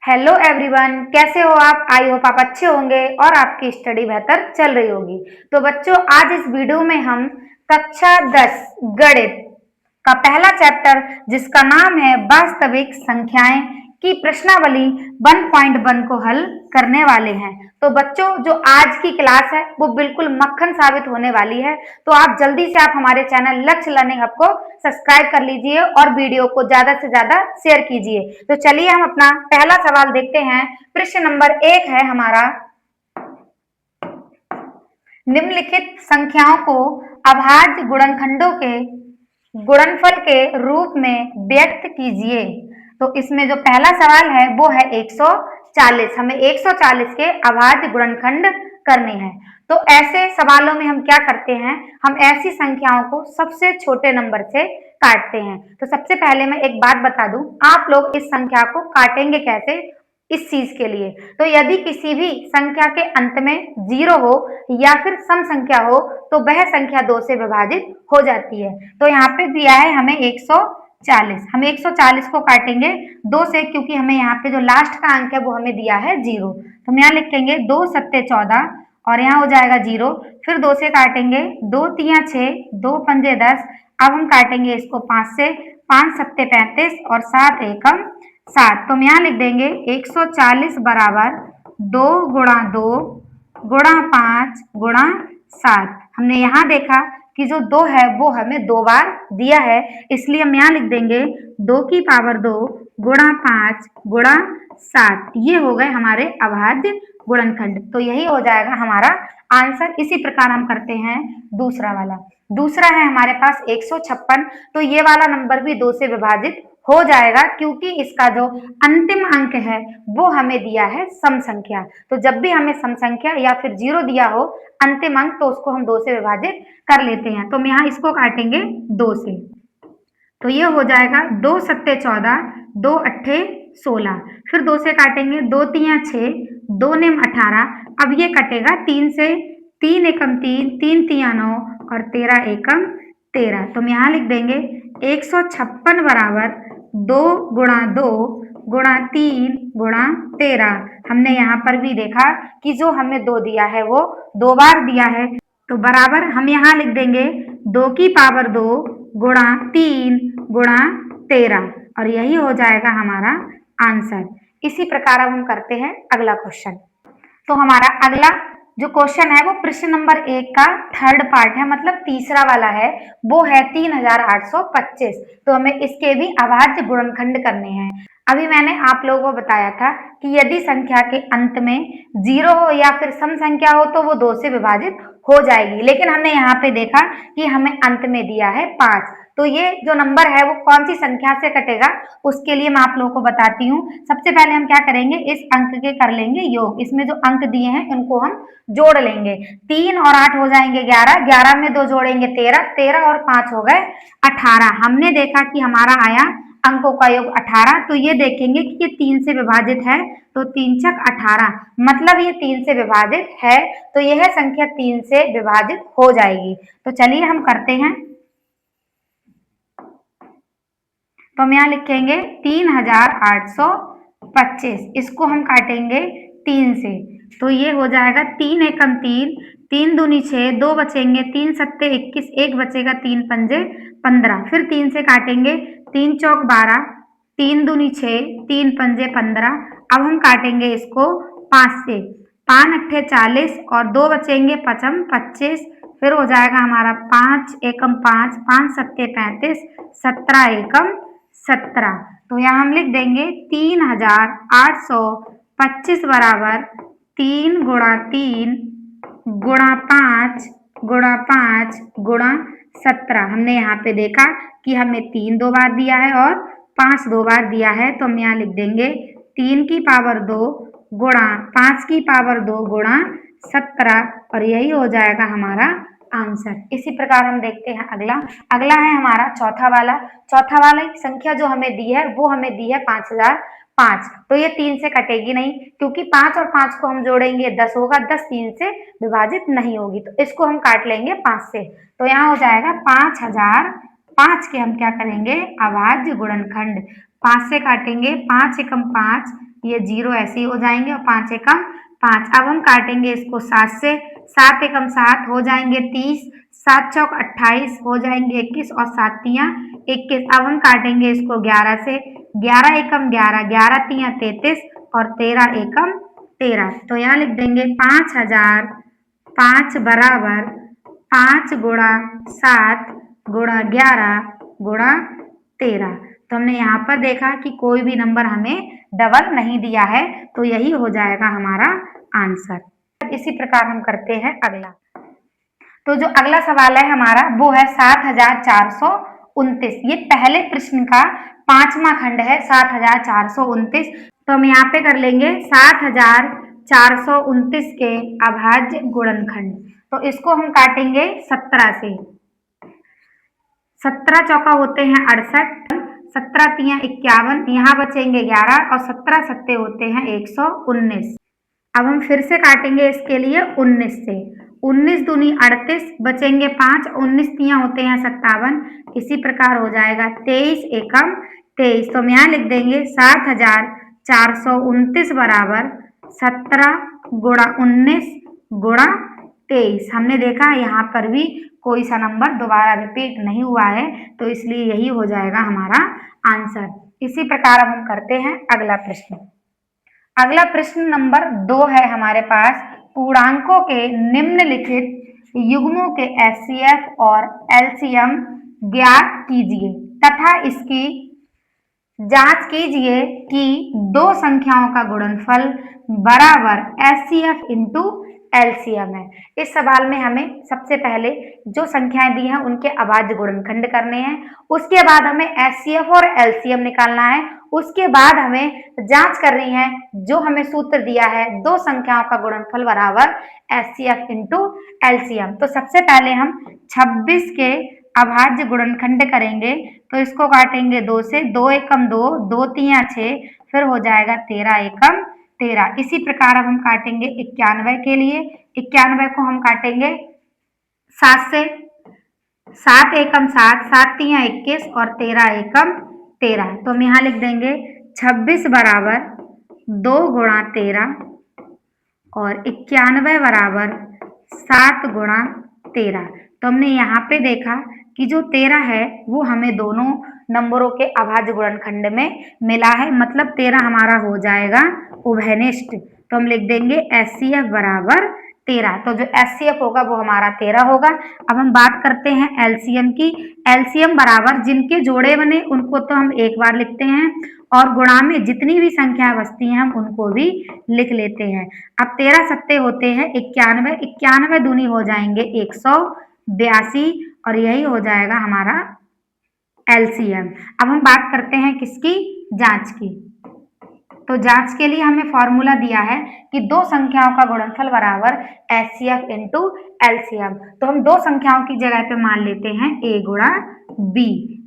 Hello everyone, कैसे हो आप? आई होप आप अच्छे होंगे और आपकी स्टडी बेहतर चल रही होगी। तो बच्चों, आज इस वीडियो में हम कक्षा 10 गणित का पहला चैप्टर जिसका नाम है वास्तविक संख्याएं की प्रश्नावली 1.1 को हल करने वाले हैं। तो बच्चों, जो आज की क्लास है वो बिल्कुल मक्खन साबित होने वाली है। तो आप जल्दी से हमारे चैनल लक्ष्य लर्निंग हब को सब्सक्राइब कर लीजिए और वीडियो को ज्यादा से ज्यादा शेयर कीजिए। तो चलिए हम अपना पहला सवाल देखते हैं। प्रश्न नंबर 1 है हमारा, निम्नलिखित संख्याओं को अभाज्य गुणनखंडों के गुणनफल के रूप में व्यक्त कीजिए। तो इसमें जो पहला सवाल है वो है 140। हमें 140 के अभाज्य गुणनखंड करने हैं। तो ऐसे सवालों में हम क्या करते हैं, हम ऐसी संख्याओं को सबसे छोटे नंबर से काटते हैं। तो सबसे पहले मैं एक बात बता दूं, आप लोग इस संख्या को काटेंगे कैसे इस चीज के लिए। तो यदि किसी भी संख्या के अंत में 0 हो या फिर सम संख्या हो तो वह संख्या 2 से विभाजित हो जाती है। तो यहाँ पे दिया है हमें 140, हम 140 को काटेंगे 2 से, क्योंकि हमें यहाँ पे जो लास्ट का अंक है वो हमें दिया है 0। तो हम यहाँ लिखेंगे 2 सत्ते 14 और यहाँ हो जाएगा 0। फिर 2 से काटेंगे, 2 तिया 6, 2 पंजे 10। अब हम काटेंगे इसको 5 से, 5 सत्ते 35 और 7 एकम 7। तो हम यहाँ लिख देंगे 140 बराबर 2 गुणा 2 गुणा 5 गुणा 7। हमने यहाँ देखा कि जो 2 है वो हमें 2 बार दिया है, इसलिए हम यहाँ लिख देंगे 2 की पावर 2 गुणा 5 गुणा 7। ये हो गए हमारे अभाज्य गुणनखंड। तो यही हो जाएगा हमारा आंसर। इसी प्रकार हम करते हैं दूसरा वाला। दूसरा है हमारे पास 156। तो ये वाला नंबर भी 2 से विभाजित हो जाएगा, क्योंकि इसका जो अंतिम अंक है वो हमें दिया है सम संख्या। तो जब भी हमें सम संख्या या फिर 0 दिया हो अंतिम अंक, तो उसको हम 2 से विभाजित कर लेते हैं। तो हम यहाँ इसको काटेंगे 2 से। तो ये हो जाएगा 2 सत्ते 14, 2 अट्ठे 16। फिर 2 से काटेंगे, 2 तिया 6, 2 नेम 18। अब ये कटेगा 3 से, 3 एकम 3, 3 तिया 9 और 13 एकम 13। तो हम यहाँ लिख देंगे 156 बराबर 2 गुणा 2 गुणा 3 गुणा 13। हमने यहाँ पर भी देखा कि जो हमें 2 दिया है वो 2 बार दिया है। तो बराबर हम यहाँ लिख देंगे 2 की पावर 2 गुणा 3 गुणा 13 और यही हो जाएगा हमारा आंसर। इसी प्रकार अब हम करते हैं अगला क्वेश्चन। तो हमारा अगला जो क्वेश्चन है वो प्रश्न नंबर 1 का थर्ड पार्ट है, मतलब तीसरा वाला है। वो है 3825। तो हमें इसके भी अभाज्य गुणनखंड करने हैं। अभी मैंने आप लोगों को बताया था कि यदि संख्या के अंत में 0 हो या फिर सम संख्या हो तो वो 2 से विभाजित हो जाएगी, लेकिन हमने यहाँ पे देखा कि हमें अंत में दिया है 5। तो ये जो नंबर है वो कौन सी संख्या से कटेगा, उसके लिए मैं आप लोगों को बताती हूँ। सबसे पहले हम क्या करेंगे, इस अंक के कर लेंगे योग। इसमें जो अंक दिए हैं उनको हम जोड़ लेंगे। 3 और 8 हो जाएंगे 11, 11 में 2 जोड़ेंगे 13, 13 और 5 हो गए 18। हमने देखा कि हमारा आया अंकों का योग 18। तो ये देखेंगे कि ये 3 से विभाजित है, तो 3 छक 18, मतलब ये 3 से विभाजित है। तो यह संख्या 3 से विभाजित हो जाएगी। तो चलिए हम करते हैं। तो हम यहाँ लिखेंगे 3825। इसको हम काटेंगे 3 से। तो ये हो जाएगा 3 एकम 3, 3 दूनी 6, 2 बचेंगे, 3 सत्ते 21, 1 बचेगा, 3 पंजे 15। फिर 3 से काटेंगे, 3 चौक 12, 3 दूनी 6, 3 पंजे 15। अब हम काटेंगे इसको 5 से, 5 अट्ठे 40 और 2 बचेंगे, पचम 25। फिर हो जाएगा हमारा 5 एकम 5, 5 सत्ते 35, 17 एकम 17। तो यहाँ हम लिख देंगे 3825 बराबर 3 गुणा 3 गुणा 5 गुणा 5 गुणा 17। हमने यहाँ पे देखा कि हमें 3 2 बार दिया है और 5 2 बार दिया है। तो हम यहाँ लिख देंगे 3 की पावर 2 गुणा 5 की पावर 2 गुणा 17 और यही हो जाएगा हमारा आंसर। इसी प्रकार हम देखते हैं अगला। अगला है हमारा चौथा वाला। चौथा वाला संख्या जो हमें दी है वो हमें दी है 5005। तो ये 3 से कटेगी नहीं, क्योंकि 5 और 5 को हम जोड़ेंगे 10 होगा, 10 3 से विभाजित नहीं होगी। तो इसको हम काट लेंगे 5 से। तो यहाँ हो जाएगा 5005 के हम क्या करेंगे, अभाज्य गुणनखंड। 5 से काटेंगे, 5 एकम 5, ये 0 ऐसे ही हो जाएंगे और 5 एकम 5। अब हम काटेंगे इसको 7 से, 7 एकम 7 हो जाएंगे 30, 7 चौक 28 हो जाएंगे 21 और 7 तियां 21। अब हम काटेंगे इसको 11 से, 11 एकम 11, 11 तियां 33 और 13 एकम 13। तो यहाँ लिख देंगे 5000 5 बराबर 5 गुणा 7 गुणा 11 गुणा 13। तो हमने यहाँ पर देखा कि कोई भी नंबर हमें डबल नहीं दिया है, तो यही हो जाएगा हमारा आंसर। इसी प्रकार हम करते हैं अगला। तो जो अगला सवाल है हमारा वो है 7429। ये पहले प्रश्न का 5वां खंड है 7429। तो हम यहाँ पे कर लेंगे 7429 के अभाज्य गुणनखंड। तो इसको हम काटेंगे 17 से। 17 चौका होते हैं 68, 17 तियां 51, यहाँ बचेंगे 11 और 17 सत्ते होते हैं 119। अब हम फिर से काटेंगे इसके लिए 19 से। 19 दूनी 38, बचेंगे 5, 19 तियां होते हैं 57। इसी प्रकार हो जाएगा 23 एकम 23। तो हम यहाँ लिख देंगे 7429 बराबर 17 गुणा 19 गुणा 23। हमने देखा यहाँ पर भी कोई सा नंबर दोबारा रिपीट नहीं हुआ है, तो इसलिए यही हो जाएगा हमारा आंसर। इसी प्रकार अब हम करते हैं अगला प्रश्न। अगला प्रश्न नंबर 2 है हमारे पास, पूर्णांकों के निम्नलिखित युग्मों के एचसीएफ और एलसीएम ज्ञात कीजिए तथा इसकी जांच कीजिए कि दो संख्याओं का गुणनफल बराबर एचसीएफ इंटू एलसीएम है। इस सवाल में हमें सबसे पहले जो संख्याएं दी हैं उनके अभाज्य गुणनखंड करने हैं, उसके बाद हमें एचसीएफ और एलसीएम निकालना है, उसके बाद हमें जांच करनी है जो हमें सूत्र दिया है दो संख्याओं का गुणनफल बराबर एचसीएफ इंटू एलसीएम। तो सबसे पहले हम 26 के अभाज्य गुणनखंड करेंगे। तो इसको काटेंगे 2 से, 2 एकम 2, 2 तियां 6, फिर हो जाएगा 13 एकम 13। इसी प्रकार अब हम काटेंगे 91 के लिए। 91 को हम काटेंगे 7 से, 7 एकम 7, 7 तियां 21 और 13 एकम 13। तो हम यहाँ लिख देंगे 26 बराबर 2 गुणा 13 और 91 बराबर 7 गुणा 13। तो हमने यहाँ पे देखा कि जो 13 है वो हमें दोनों नंबरों के अभाज्य गुणनखंड में मिला है, मतलब 13 हमारा हो जाएगा उभयनिष्ठ। तो हम लिख देंगे एचसीएफ बराबर 13। तो जो एचसीएफ होगा वो हमारा 13 होगा। अब हम बात करते हैं एलसीएम की। एलसीएम बराबर जिनके जोड़े बने उनको तो हम एक बार लिखते हैं और गुणा में जितनी भी संख्या बचती हैं हम उनको भी लिख लेते हैं। अब 13 सत्ते होते हैं 91, 91 दूनी हो जाएंगे 182 और यही हो जाएगा हमारा एलसीएम। अब हम बात करते हैं किसकी, जांच की। तो जांच के लिए हमें फॉर्मूला दिया है कि दो संख्याओं का गुणनफल बराबर एचसीएफ इंटू एलसीएम। तो हम दो संख्याओं की जगह पे मान लेते हैं a गुणा b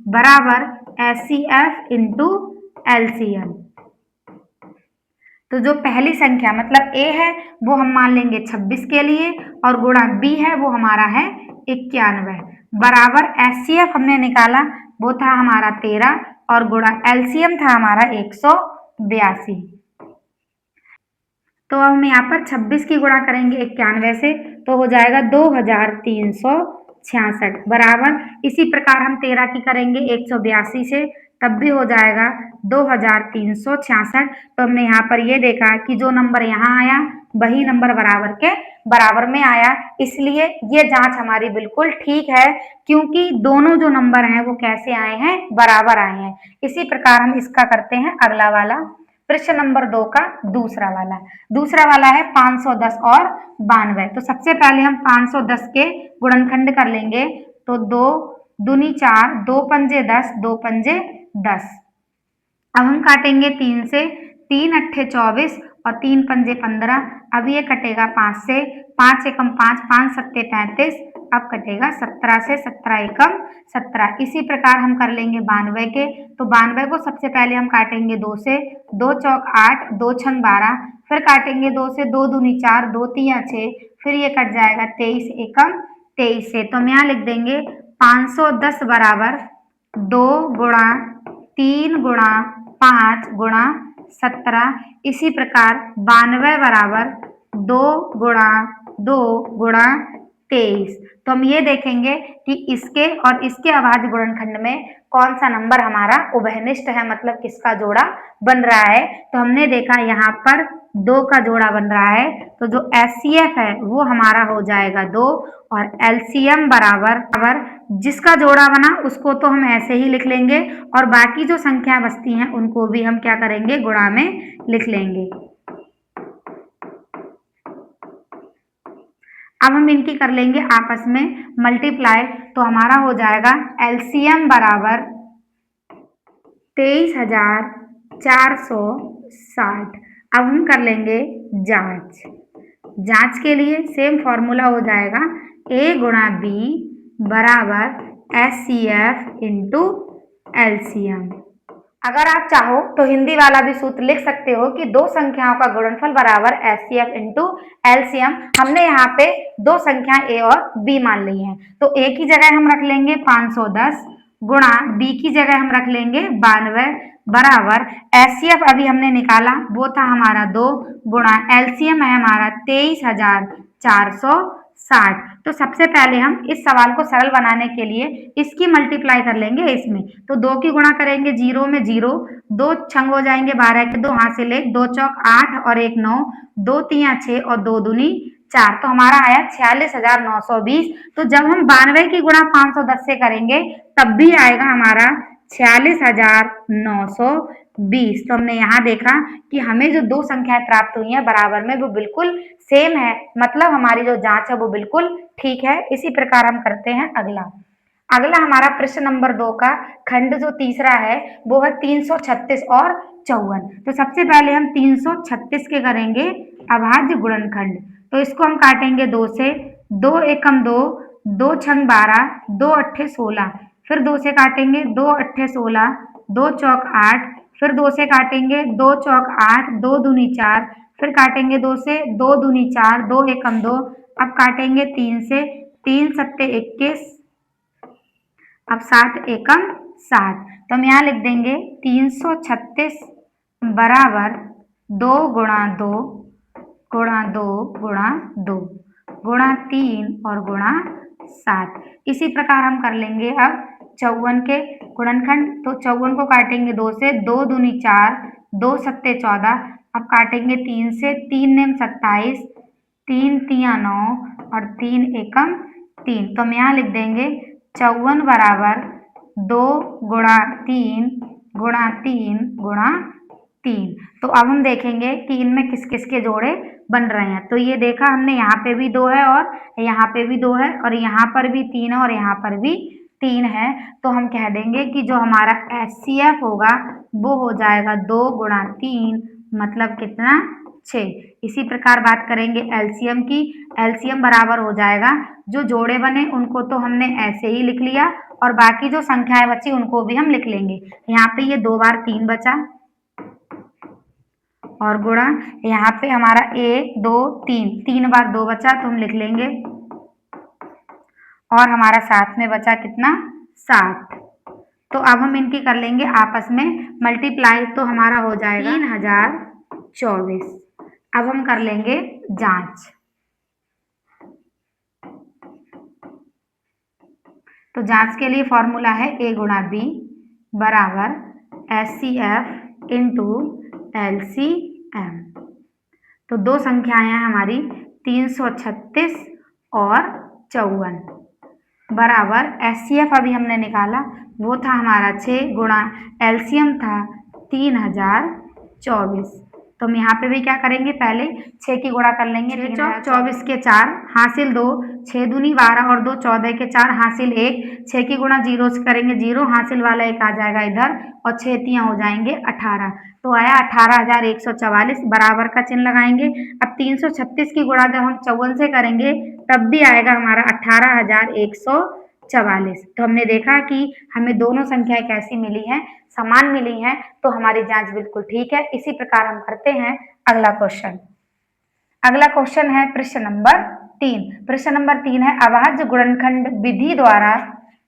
बराबर एचसीएफ इंटू एलसीएम। तो जो पहली संख्या मतलब a है वो हम मान लेंगे 26 के लिए और गुणा b है वो हमारा है 91 बराबर एचसीएफ हमने निकाला वो था हमारा 13 और गुणा एलसीएम था हमारा 182। तो हम यहाँ पर 26 की गुणा करेंगे 91 से तो हो जाएगा 2366 बराबर। इसी प्रकार हम 13 की करेंगे 182 से, तब भी हो जाएगा 2366। तो हमने यहाँ पर ये देखा कि जो नंबर यहाँ आया वही नंबर बराबर के बराबर में आया, इसलिए ये जांच हमारी बिल्कुल ठीक है क्योंकि दोनों जो नंबर हैं वो कैसे आए हैं, बराबर आए हैं। इसी प्रकार हम इसका करते हैं अगला वाला प्रश्न नंबर 2 का दूसरा वाला है 510 और 92। तो सबसे पहले हम 510 के गुणनखंड कर लेंगे। तो 2 दूनी 4, 2 पंजे 10, 2 पंजे 10। अब हम काटेंगे 3 से, 3 अट्ठे 24 और 3 पंजे 15। अब ये कटेगा 5 से, 5 एकम 5, 5 सत्ते 35। अब कटेगा 17 से, 17 एकम 17। इसी प्रकार हम कर लेंगे 92 के। तो 92 को सबसे पहले हम काटेंगे 2 से, 2 चौक 8, 2 छंग 12, फिर काटेंगे 2 से, 2 दूनी 4, 2 तियां 6, फिर ये कट जाएगा 23 एकम 23 से। तो हम यहाँ लिख देंगे 510 बराबर 2 गुणा 3 गुणा 5 गुणा 17। इसी प्रकार 92 बराबर 2 गुणा 2 गुणा 23। तो हम ये देखेंगे कि इसके और इसके अभाज्य गुणनखंड में कौन सा नंबर हमारा उभयनिष्ठ है, मतलब किसका जोड़ा बन रहा है। तो हमने देखा यहाँ पर 2 का जोड़ा बन रहा है, तो जो एचसीएफ है वो हमारा हो जाएगा 2 और एलसीएम बराबर जिसका जोड़ा बना उसको तो हम ऐसे ही लिख लेंगे और बाकी जो संख्या बचती हैं उनको भी हम क्या करेंगे, गुणा में लिख लेंगे। अब हम इनकी कर लेंगे आपस में मल्टीप्लाई, तो हमारा हो जाएगा एलसीएम बराबर 23,460। अब हम कर लेंगे जांच। जांच के लिए सेम फॉर्मूला हो जाएगा a गुणा बी बराबर एचसीएफ इंटू एलसीएम। अगर आप चाहो तो हिंदी वाला भी सूत्र लिख सकते हो कि दो संख्याओं का गुणनफल बराबर एचसीएफ इंटू एलसीएम। हमने यहाँ पे दो संख्या a और b मान ली हैं, तो a की जगह हम रख लेंगे 510 गुणा b की जगह हम रख लेंगे 92 बराबर एचसीएफ अभी हमने निकाला वो था हमारा 2 गुणा एलसीएम है हमारा 23,460। तो सबसे पहले हम इस सवाल को सरल बनाने के लिए इसकी मल्टीप्लाई कर लेंगे इसमें। तो 2 की गुणा करेंगे 0 में 0, 2 छंग हो जाएंगे 12 के 2 हासिल 1, 2 चौक 8 और 1 9, 2 तिया 6 और 2 दूनी 4। तो हमारा आया 46,920। तो जब हम 92 की गुणा 510 से करेंगे तब भी आएगा हमारा 46,920। तो हमने यहाँ देखा कि हमें जो दो संख्याएं प्राप्त हुई हैं बराबर में वो बिल्कुल सेम है, मतलब हमारी जो जांच है वो बिल्कुल ठीक है। इसी प्रकार हम करते हैं अगला हमारा प्रश्न नंबर 2 का खंड जो तीसरा है वो है 336 और 54। तो सबसे पहले हम 336 के करेंगे अभाज्य गुणनखंड। तो इसको हम काटेंगे 2 से, 2 एकम 2, 2 छंग 12, 2 अट्ठे 16, फिर 2 से काटेंगे 2 अट्ठे 16, 2 चौक 8, फिर 2 से काटेंगे 2 चौक 8, 2 दूनी 4, फिर काटेंगे 2 से, 2 दूनी 4, 2 एकम 2, अब काटेंगे 3 से, 3 सत्ते 21, अब 7 एकम 7। तो हम यहाँ लिख देंगे 336 बराबर 2 गुणा 2 गुणा 2 गुणा 2 गुणा 3 और गुणा 7। इसी प्रकार हम कर लेंगे अब 54 के गुणनखंड। तो 54 को काटेंगे 2 से, 2 दूनी 4, 2 सत्ते 14, अब काटेंगे 3 से, 3 नेम 27, 3 तिया 9 और 3 एकम 3। तो हम यहाँ लिख देंगे 54 बराबर 2 गुणा 3 गुणा 3 गुणा 3। तो अब हम देखेंगे कि इनमें किस किस के जोड़े बन रहे हैं। तो ये देखा हमने, यहाँ पे भी 2 है और यहाँ पे भी 2 है और यहाँ पर भी 3 है और यहाँ पर भी 3 है। तो हम कह देंगे कि जो हमारा एचसीएफ होगा वो हो जाएगा 2 गुणा 3 मतलब कितना 6। इसी प्रकार बात करेंगे एलसीएम की। एलसीएम बराबर हो जाएगा जो जोड़े बने उनको तो हमने ऐसे ही लिख लिया और बाकी जो संख्याएं बची उनको भी हम लिख लेंगे। यहाँ पे ये 2 बार 3 बचा और गुणा यहाँ पे हमारा 1 2 3, 3 बार 2 बचा तो हम लिख लेंगे और हमारा साथ में बचा कितना 7। तो अब हम इनकी कर लेंगे आपस में मल्टीप्लाई, तो हमारा हो जाएगा 3024। अब हम कर लेंगे जांच। तो जांच के लिए फॉर्मूला है a गुणा बी बराबर एचसीएफ इंटू एलसीएम। तो दो संख्याएं हैं हमारी 336 और 54 बराबर एचसीएफ अभी हमने निकाला वो था हमारा 6 गुणा एलसीएम था 3024। तो हम यहाँ पे भी क्या करेंगे, पहले 6 की गुणा कर लेंगे। 24 के 4 हासिल 2, 6 दूनी 12 और 2 14 के 4 हासिल 1, 6 की गुणा 0 से करेंगे 0, हासिल वाला 1 आ जाएगा इधर और 6 तियां हो जाएंगे 18। तो आया 18,144 बराबर का चिन्ह लगाएंगे। अब 336 की गुणा जब हम 54 से करेंगे तब भी आएगा हमारा 18,144। तो हमने देखा कि हमें दोनों संख्याएं कैसी मिली हैं, समान मिली हैं, तो हमारी जांच बिल्कुल ठीक है। इसी प्रकार हम करते हैं अगला क्वेश्चन। अगला क्वेश्चन है प्रश्न नंबर 3। प्रश्न नंबर 3 है अभाज्य गुणनखंड विधि द्वारा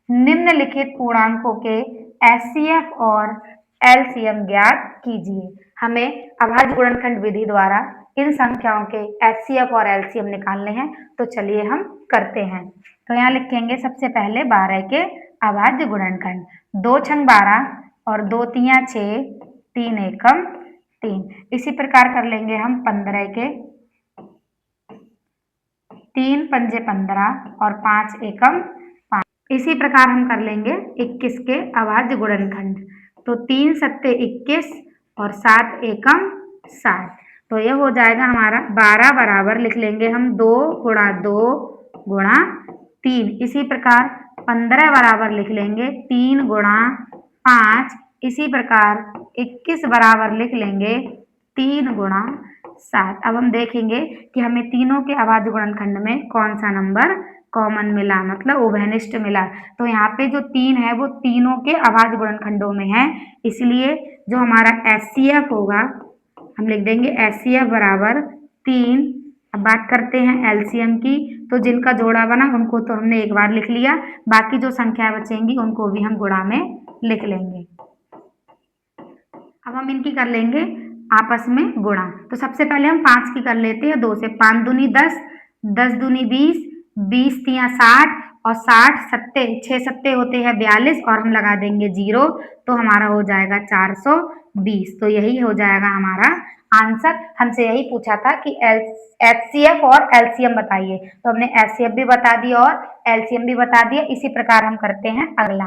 निम्नलिखित पूर्णांकों के एचसीएफ और एलसीएम ज्ञात कीजिए। हमें अभाज्य गुणनखंड विधि द्वारा इन संख्याओं के एचसीएफ और एलसीएम निकालने हैं। तो चलिए हम करते हैं। तो यहाँ लिखेंगे सबसे पहले 12 के अभाज्य गुणनखंड। 2 छंग 12 और 2 तियां 6, 3 एकम 3। इसी प्रकार कर लेंगे हम 15 के 3 पंजे 15 और 5 एकम 5। इसी प्रकार हम कर लेंगे 21 के अभाज्य गुणनखंड। तो 3 सत्ते 21 और 7 एकम 7। तो यह हो जाएगा हमारा 12 बराबर लिख लेंगे हम 2 गुणा 2 गुणा 3। इसी प्रकार 15 बराबर लिख लेंगे 3 गुणा 5। इसी प्रकार 21 बराबर लिख लेंगे 3 गुणा 7। अब हम देखेंगे कि हमें तीनों के अभाज्य गुणनखंड में कौन सा नंबर कॉमन मिला, मतलब उभयनिष्ठ मिला। तो यहाँ पे जो 3 है वो तीनों के अभाज्य गुणनखंडों में है, इसलिए जो हमारा एचसीएफ होगा हम लिख देंगे एचसीएफ बराबर 3। अब बात करते हैं एलसीएम की। तो जिनका जोड़ा बना उनको तो हमने एक बार लिख लिया, बाकी जो संख्याएं बचेंगी उनको भी हम गुणा में लिख लेंगे। अब हम इनकी कर लेंगे आपस में गुणा। तो सबसे पहले हम 5 की कर लेते हैं 2 से। 5 दूनी 10, 10 दूनी 20, 20 तियां 60 और 60 सत्ते 6 सत्ते होते हैं 42 और हम लगा देंगे 0। तो हमारा हो जाएगा 420। तो यही हो जाएगा हमारा आंसर। हमसे यही पूछा था कि एचसीएफ और एलसीएम बताइए, तो हमने एचसीएफ भी बता दिया और एलसीएम भी बता दिया। इसी प्रकार हम करते हैं अगला।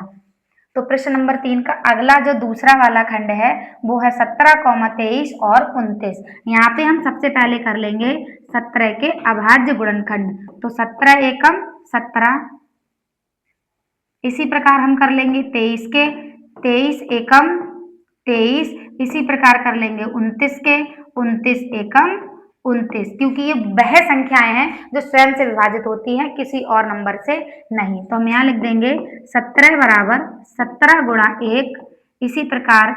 तो प्रश्न नंबर 3 का अगला जो दूसरा वाला खंड है वो है 17, 23 और 29। यहाँ पे हम सबसे पहले कर लेंगे 17 के अभाज्य गुणनखंड। तो 17 एकम 17। इसी प्रकार हम कर लेंगे 23 के 23 एकम 23। इसी प्रकार कर लेंगे 29 के 29 एकम 29, क्योंकि ये वह संख्याएं हैं जो स्वयं से विभाजित होती हैं, किसी और नंबर से नहीं। तो हम यहाँ लिख देंगे 17 बराबर 17 गुणा 1। इसी प्रकार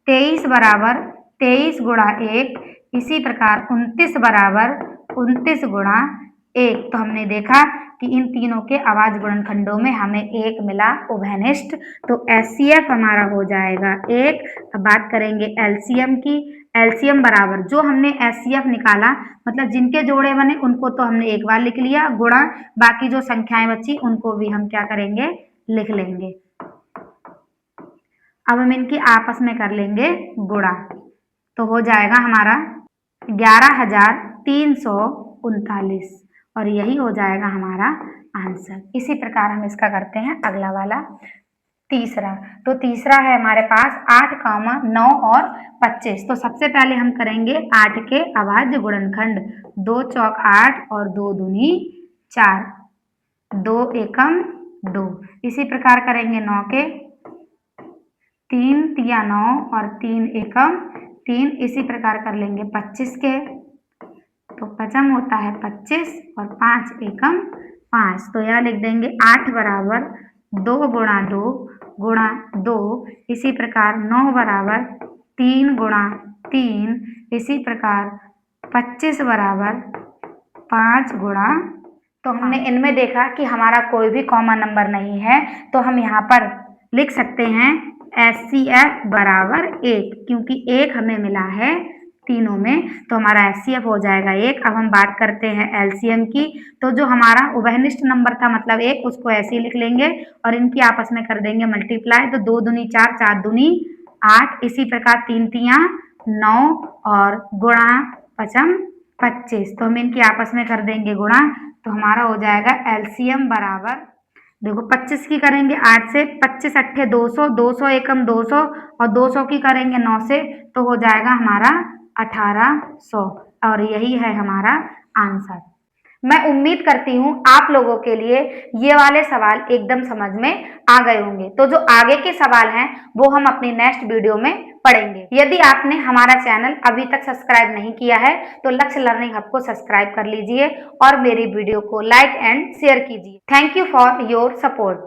23 बराबर 23 गुणा 1। इसी प्रकार 29 बराबर 29 गुणा 1। तो हमने देखा कि इन तीनों के अभाज्य गुणनखंडों में हमें 1 मिला उभयनिष्ठ। तो एचसीएफ हमारा हो जाएगा 1। अब बात करेंगे एलसीएम की। एलसीएम बराबर जो हमने एचसीएफ निकाला, मतलब जिनके जोड़े बने उनको तो हमने एक बार लिख लिया, गुणा बाकी जो संख्याएं बची उनको भी हम क्या करेंगे लिख लेंगे। अब हम इनकी आपस में कर लेंगे गुणा। तो हो जाएगा हमारा 11,339 और यही हो जाएगा हमारा आंसर। इसी प्रकार हम इसका करते हैं अगला वाला तीसरा। तो तीसरा है हमारे पास 8, 9 और 25। तो सबसे पहले हम करेंगे 8 के अभाज्य गुणनखंड। 2 चौक 8 और 2 दूनी 4, 2 एकम 2। इसी प्रकार करेंगे 9 के 3 तिया 9 और 3 एकम 3। इसी प्रकार कर लेंगे 25 के। तो पचम होता है 25 और 5 एकम 5। तो यहाँ लिख देंगे 8 बराबर 2 गुणा 2 गुणा 2। इसी प्रकार 9 बराबर 3 गुणा 3। इसी प्रकार 25 बराबर 5 गुणा। तो हमने इनमें देखा कि हमारा कोई भी कॉमन नंबर नहीं है, तो हम यहाँ पर लिख सकते हैं एचसीएफ बराबर 1, क्योंकि 1 हमें मिला है तीनों में, तो हमारा एचसीएफ हो जाएगा 1। अब हम बात करते हैं एलसीएम की। तो जो हमारा उभयनिष्ठ नंबर था मतलब 1, उसको ऐसे ही लिख लेंगे और इनकी आपस में कर देंगे मल्टीप्लाई। तो 2 दूनी 4, 4 दूनी 8। इसी प्रकार 3 तियां 9 और गुणा पचम 25। तो हम इनकी आपस में कर देंगे गुणा। तो हमारा हो जाएगा एलसीएम बराबर, देखो 25 की करेंगे 8 से, 25 अट्ठे 200, 200 एकम 200 और 200 की करेंगे 9 से, तो हो जाएगा हमारा 1800 और यही है हमारा आंसर। मैं उम्मीद करती हूँ आप लोगों के लिए ये वाले सवाल एकदम समझ में आ गए होंगे। तो जो आगे के सवाल हैं वो हम अपनी नेक्स्ट वीडियो में पढ़ेंगे। यदि आपने हमारा चैनल अभी तक सब्सक्राइब नहीं किया है तो लक्ष्य लर्निंग हब को सब्सक्राइब कर लीजिए और मेरी वीडियो को लाइक एंड शेयर कीजिए। Thank you for your support.